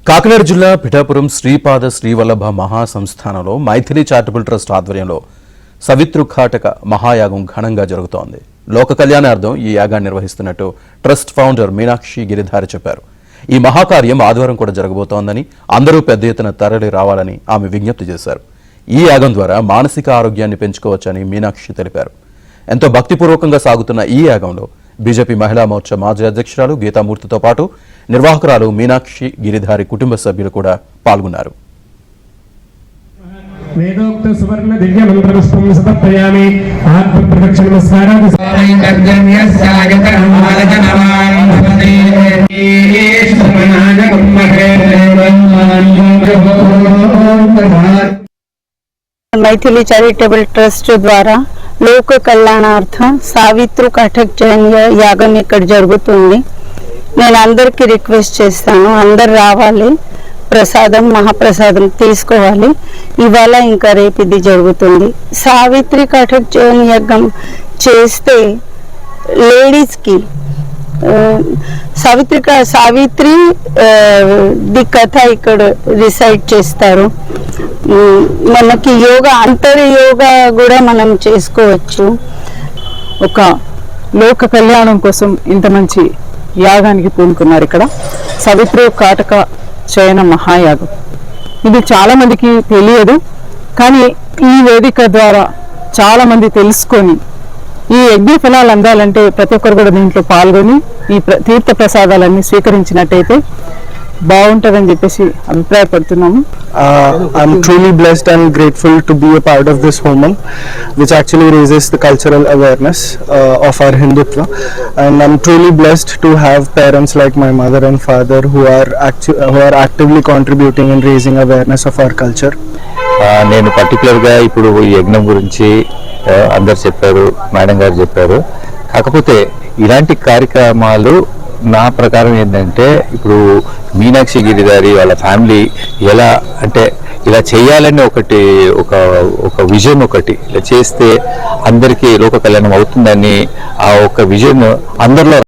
కాకినాడ జిల్లా Pithapuram Sripada Srivallabha మహాసంస్థానంలో Maithili charitable trust ఆధ్వర్యంలో సవితృఘాటక మహాయాగం ఘనంగా జరుగుతోంది. లోక కళ్యాణార్థం ఈ యాగాన్ని నిర్వహిస్తున్నట్టు ట్రస్ట్ ఫౌండర్ మీనాక్షి గిరిధారి చెప్పారు. ఈ మహాకార్యం ఆదివారం కూడా జరగబోతోందని, అందరూ పెద్ద ఎత్తున తరలి రావాలని ఆమె విజ్ఞప్తి చేశారు. ఈ యాగం ద్వారా మానసిక ఆరోగ్యాన్ని పెంచుకోవచ్చని మీనాక్షి తెలిపారు. ఎంతో భక్తిపూర్వకంగా సాగుతున్న ఈ యాగంలో బీజేపీ మహిళా మోర్చా మాజీ అధ్యక్షురాలు గీతామూర్తితో పాటు నిర్వాహకురాలు మీనాక్షి గిరిధారి కుటుంబ సభ్యులు కూడా పాల్గొన్నారు. వేదోక్త సువర్ణ దివ్య మంత్రపుష్పం సమర్పయామి. ఆత్మ ప్రదక్షిణ నమస్కారాలు మైథిలి చారిటబుల్ ట్రస్ట్ ద్వారా లోక కళ్యాణార్థం సావిత్రి కటక్ జైన యాగం ఇక్కడ జరుగుతుంది. నేను అందరికీ రిక్వెస్ట్ చేస్తాను, అందరు రావాలి, ప్రసాదం మహాప్రసాదం తీసుకోవాలి. ఇవాళ ఇంకా రేపు ఇది జరుగుతుంది. సావిత్రి కటక్ జైన యాగం చేస్తే లేడీస్కి సావిత్రి ది కథ ఇక్కడ రిసైట్ చేస్తారు. మనకి యోగా అంతర్యోగా కూడా మనం చేసుకోవచ్చు. ఒక లోక కళ్యాణం కోసం ఇంత మంచి యాగానికి పూనుకున్నారు. ఇక్కడ సవిత్రి కాటక చయన మహాయాగం, ఇది చాలా మందికి తెలియదు. కానీ ఈ వేదిక ద్వారా చాలా మంది తెలుసుకొని ఈ యజ్ఞ ఫలాలు అందాలంటే ప్రతి ఒక్కరు కూడా దీంట్లో పాల్గొని ఈ తీర్థ ప్రసాదాలన్నీ స్వీకరించినట్టయితే బాగుంటుందని చెప్పేసి అభిప్రాయపడుతున్నాము. I'm truly blessed and grateful to be a part of this homam, which actually raises the cultural awareness of our Hindutva, and I'm truly blessed to have parents like my mother and father who are actively contributing in raising awareness of our culture. నేను పర్టికులర్గా ఇప్పుడు ఈ యజ్ఞం గురించి అందరు చెప్పారు, madam గారు చెప్పారు. కాకపోతే ఇలాంటి కార్యక్రమాలు నా ప్రకారం ఏంటంటే, ఇప్పుడు మీనాక్షి గిరిధారి వాళ్ళ ఫ్యామిలీ ఎలా అంటే ఇలా చేయాలని ఒక విజన్ ఒకటి ఇలా చేస్తే అందరికీ లోక కళ్యాణం అవుతుందని ఆ ఒక విజన్ అందరిలో